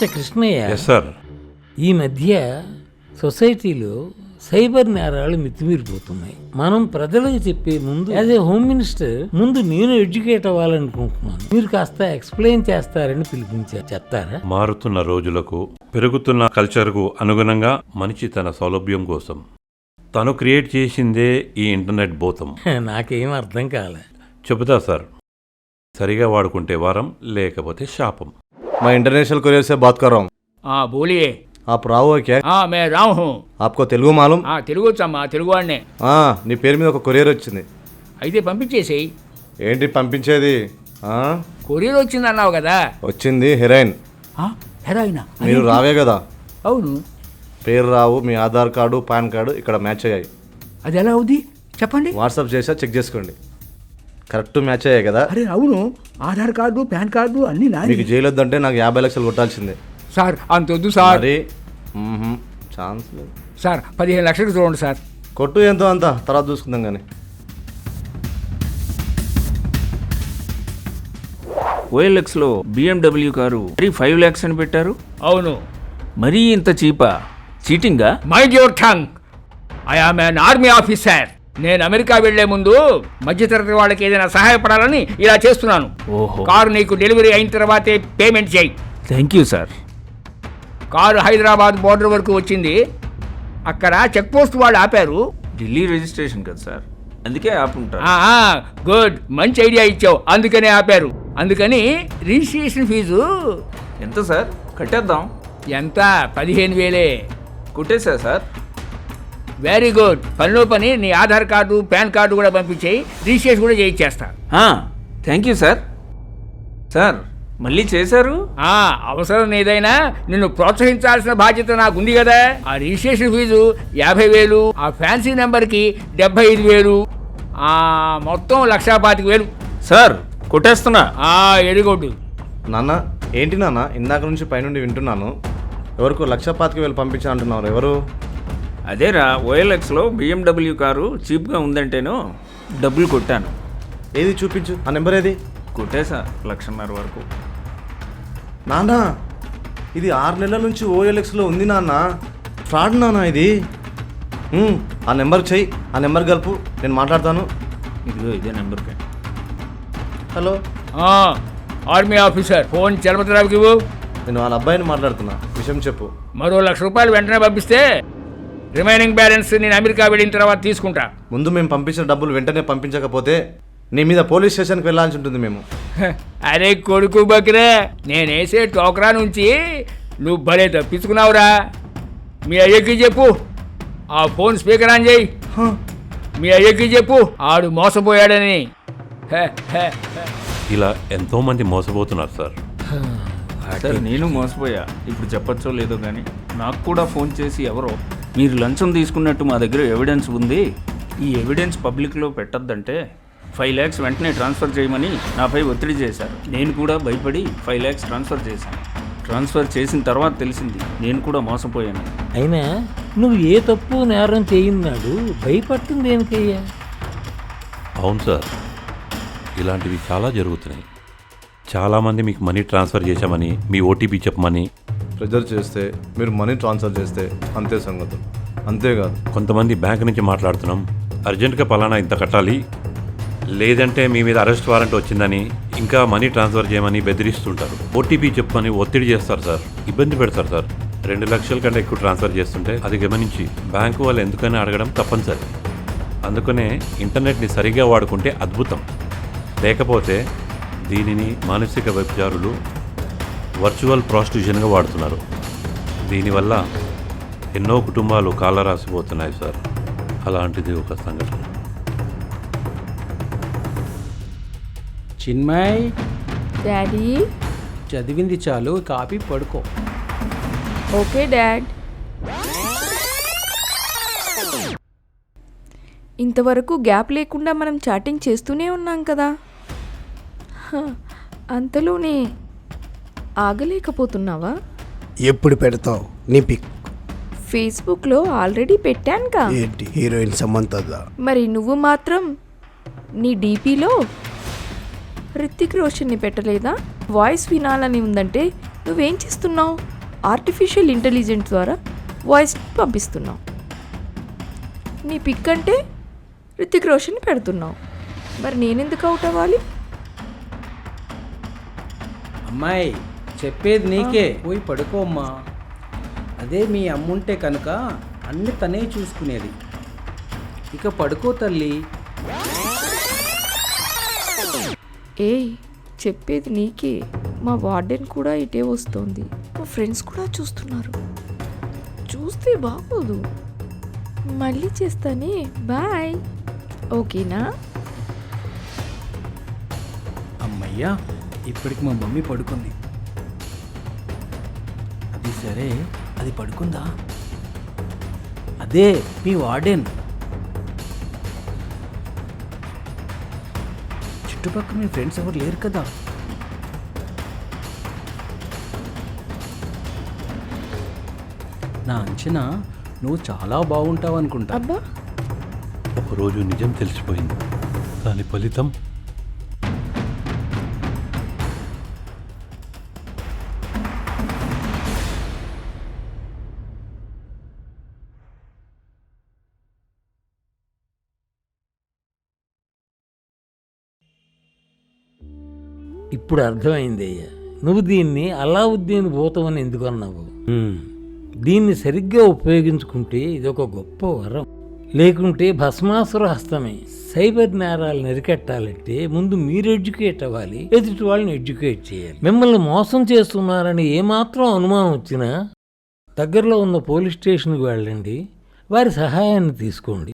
Mister Krishnaiah, sir. ఈ మధ్య సొసైటీలో సైబర్ నేరాలు మితిమీరిపోతున్నాయి. మనం ప్రజలకు చెప్పే ముందు యాజ్ ఏ హోమ్ మినిస్టర్ ముందు నేను ఎడ్యుకేట్ అవ్వాలనుకుంటున్నాను. మీరు కాస్త ఎక్స్ప్లెయిన్ చేస్తారని పిలిపించారు, చెప్తారా? మారుతున్న రోజులకు, పెరుగుతున్న కల్చర్కు అనుగుణంగా మనిషి తన సౌలభ్యం కోసం తను క్రియేట్ చేసిందే ఈ ఇంటర్నెట్ భూతం. నాకేం అర్థం కాలే. చెబుతా సార్. సరిగా వాడుకుంటే వారం, లేకపోతే శాపం. मैं इंटरनेशनल कोरियर से बात कर रहा हूँ. हाँ बोलिए. आप राव है क्या? हाँ मैं राव हूँ. आपको తెలుగు మాలూం? తెలుగు వచ్చమ్మా, తెలుగు వాడినే. నీ పేరు మీద ఒక కొరియర్ వచ్చింది. అయితే పంపించేసేయి. ఏంటి పంపించేది? కొరియర్ వచ్చింది అన్నావు కదా. వచ్చింది హెరాయిన్. హెరాయినా? మీరు రావే కదా. అవును. పేరు రావు, మీ ఆధార్ కార్డు పాన్ కార్డు ఇక్కడ మ్యాచ్ అయ్యాయి. అది ఎలా అవుద్ది చెప్పండి. వాట్సాప్ చేసా, చెక్ చేసుకోండి. కరెక్ట్ మ్యాచ్ అయ్యాయి కదా. అరే అవును, ఆధార్ కార్డు పాన్ కార్డు అన్నీ మీకు జైలు వద్దంటే నాకు 50 లక్షలు కొట్టాల్సిందే. సార్ అంతొద్దు సార్. మరి ఛాన్స్ లేదు సార్. 15 లక్షలకు చూడండి సార్. కొట్టు ఎంతో అంత తర్వాత చూసుకుందాం కానీ. ఓఎల్ఎక్స్లో BMW కారు 5 lakhs అని పెట్టారు. అవును. మరీ ఇంత చీపా? చీటింగా? Mind your tongue. I am an army officer. నేను అమెరికా వెళ్లే ముందు మధ్యతరగతి వాళ్ళకి ఏదైనా సహాయపడాలని ఇలా చేస్తున్నాను. ఓహో. కారు నీకు డెలివరీ అయిన తర్వాతే పేమెంట్ చేయి. Thank you sir. Car Hyderabad border వరకు వచ్చింది. అక్కడ చెక్ పోస్ట్ వాళ్ళు ఆపారు. ఢిల్లీ రిజిస్ట్రేషన్ కదా సార్, అందుకే ఆపుంటారు. గుడ్, మంచి ఐడియా ఇచ్చావు. అందుకనే ఆపారు. అందుకని రిజిస్ట్రేషన్ ఫీజు ఎంత సార్? కట్టేద్దాం. ఎంత? 15,000. కుట్టేసా సార్. Very good. పనిలో పని నీ ఆధార్ కార్డు పాన్ కార్డు కూడా పంపించేయి. రిజిస్ట్రేషన్ కూడా చేయించేస్తా. Thank you sir. సార్ మళ్ళీ చేశారు. అవసరం ఏదైనా నిన్ను ప్రోత్సహించాల్సిన బాధ్యత నాకుంది కదా. ఆ రిజిస్ట్రేషన్ ఫీజు 50,000, ఆ ఫ్యాన్సీ నెంబర్కి 75,000, మొత్తం 1,25,000. సార్ కొట్టేస్తున్నా. ఎడిగొడ్డు. నాన్న ఏంటి నాన్న, ఇందాక నుంచి పైనుండి వింటున్నాను. ఎవరికో 1,25,000 పంపించా అంటున్నారు. ఎవరు? అదేరా, ఓఎల్ఎక్స్లో BMW కారు చీప్గా ఉందంటేనో డబ్బులు కొట్టాను. ఏది చూపించు, ఆ నెంబర్ ఏది? కొట్టేసా 1,50,000 వరకు. నాన్న ఇది 6 నెలల నుంచి ఓఎల్ఎక్స్లో ఉంది నాన్న. ఫ్రాడ్ నాన్న ఇది. ఆ నెంబర్ చెయ్యి, ఆ నెంబర్ కలుపు, నేను మాట్లాడతాను. ఇదిగో ఇదే నెంబర్కి. హలో. Army officer. ఫోన్ చలపతిరావుకి ఇవ్వు. నేను వాళ్ళ అబ్బాయిని మాట్లాడుతున్నా, విషయం చెప్పు. మరో ₹1,00,000 వెంటనే పంపిస్తే రిమైనింగ్ బ్యాలెన్స్ నేను అమెరికా వెళ్ళిన తర్వాత తీసుకుంటా. ముందు మేము పంపించిన డబ్బులు వెంటనే పంపించకపోతే నీ మీద పోలీస్ స్టేషన్కి వెళ్ళాల్సి ఉంటుంది మేము. అరే కొడుకు బక్రే, నేనేసే టోకరా నుంచి నువ్వు భలే తప్పించుకున్నావురా. మీ అయ్యకి చెప్పు, ఆ ఫోన్ స్పీకర్ ఆన్ చేయి. మీ అయ్యకి చెప్పు ఆడు మోసపోయాడని. ఇలా ఎంతో మంది మోసపోతున్నారు సార్. సార్ నేను మోసపోయా. ఇప్పుడు చెప్పచ్చో లేదో కానీ నాకు కూడా ఫోన్ చేసి ఎవరో మీరు లంచం తీసుకున్నట్టు మా దగ్గర ఎవిడెన్స్ ఉంది, ఈ ఎవిడెన్స్ పబ్లిక్లో పెట్టద్దంటే 5 lakhs వెంటనే ట్రాన్స్ఫర్ చేయమని నాపై ఒత్తిడి చేశారు. నేను కూడా భయపడి 5 lakhs ట్రాన్స్ఫర్ చేశాను. ట్రాన్స్ఫర్ చేసిన తర్వాత తెలిసింది నేను కూడా మోసపోయాను. అయినా నువ్వు ఏ తప్పు నేరం చేయినాడు భయపడుతుంది దేనికయ్యా? అవును సార్, ఇలాంటివి చాలా జరుగుతున్నాయి. చాలామంది మీకు మనీ ట్రాన్స్ఫర్ చేశామని, మీ ఓటీపీ చెప్పమని ప్రెజర్ చేస్తే, మీరు మనీ ట్రాన్స్ఫర్ చేస్తే అంతే సంగతులు. అంతేకాదు కొంతమంది బ్యాంక్ నుంచి మాట్లాడుతున్నాం, అర్జెంటుగా పలానా ఇంత కట్టాలి, లేదంటే మీ మీద అరెస్ట్ వారెంట్ వచ్చిందని, ఇంకా మనీ ట్రాన్స్ఫర్ చేయమని బెదిరిస్తుంటారు. ఓటీపీ చెప్పమని ఒత్తిడి చేస్తారు సార్, ఇబ్బంది పెడతారు సార్. 2 లక్షల కంటే ఎక్కువ ట్రాన్స్ఫర్ చేస్తుంటే అది గమనించి బ్యాంకు వాళ్ళు ఎందుకని అడగడం తప్పనిసరి. అందుకనే ఇంటర్నెట్ని సరిగా వాడుకుంటే అద్భుతం. లేకపోతే దీనిని మానసిక వ్యభిచారులు వర్చువల్ ప్రాస్టిట్యూషన్గా వాడుతున్నారు. దీనివల్ల ఎన్నో కుటుంబాలు కాలరాసిపోతున్నాయి సార్. అలాంటిది ఒక సంఘటన. చిన్మయ్, డాడీ చదివింది చాలు, కాపీ పడుకో. Okay dad. ఇంతవరకు గ్యాప్ లేకుండా మనం చాటింగ్ చేస్తూనే ఉన్నాం కదా. అంతలోనే ఆగలేకపోతున్నావా? ఎప్పుడు పెడతావు నీ పిక్? ఫేస్బుక్లో ఆల్రెడీ పెట్టానుగా. ఏంటి, హీరోయిన్ సమంతదా? మరి నువ్వు మాత్రం నీ డీపీలో రితిక్ రోషన్ని పెట్టలేదా? వాయిస్ వినాలని ఉందంటే నువ్వేం చేస్తున్నావు? ఆర్టిఫిషియల్ ఇంటెలిజెన్స్ ద్వారా వాయిస్ పంపిస్తున్నావు. నీ పిక్ అంటే రితిక్ రోషన్ పెడుతున్నావు. మరి నేనెందుకు అవుట్ అవ్వాలి? అమ్మాయి చెప్పేది నీకే, పోయి పడుకో అమ్మా. అదే మీ అమ్ముంటే కనుక అన్ని తనే చూసుకునేది. ఇక పడుకో తల్లి. ఏయ్, చెప్పేది నీకే. మా వార్డెన్ కూడా ఇటే వస్తోంది. మా ఫ్రెండ్స్ కూడా చూస్తున్నారు. చూస్తే బాగోదు. మళ్ళీ చేస్తానే. బాయ్. ఓకేనా? అమ్మయ్యా, ఇప్పటికి మా మమ్మీ పడుకుంది. అది సరే, అది పడుకుందా? అదే మీ వార్డెన్. చుట్టుపక్కల మీ ఫ్రెండ్స్ ఎవరు లేరు కదా? నా అంచనా నువ్వు చాలా బాగుంటావు అనుకుంటా. అబ్బా, ఒకరోజు నిజం తెలిసిపోయింది. దాని ఫలితం ఇప్పుడు అర్థమైంది అయ్యా, నువ్వు దీన్ని అలావుద్దీన్ భూతం అని ఎందుకు అన్నావు. దీన్ని సరిగ్గా ఉపయోగించుకుంటే ఇదొక గొప్ప వరం. లేకుంటే భస్మాసుర హస్తమే. సైబర్ నేరాలను అరికట్టాలంటే ముందు మీరు ఎడ్యుకేట్ అవ్వాలి, ఎదుటి వాళ్ళని ఎడ్యుకేట్ చేయాలి. మిమ్మల్ని మోసం చేస్తున్నారని ఏమాత్రం అనుమానం వచ్చినా దగ్గరలో ఉన్న పోలీస్ స్టేషన్కి వెళ్ళండి, వారి సహాయాన్ని తీసుకోండి.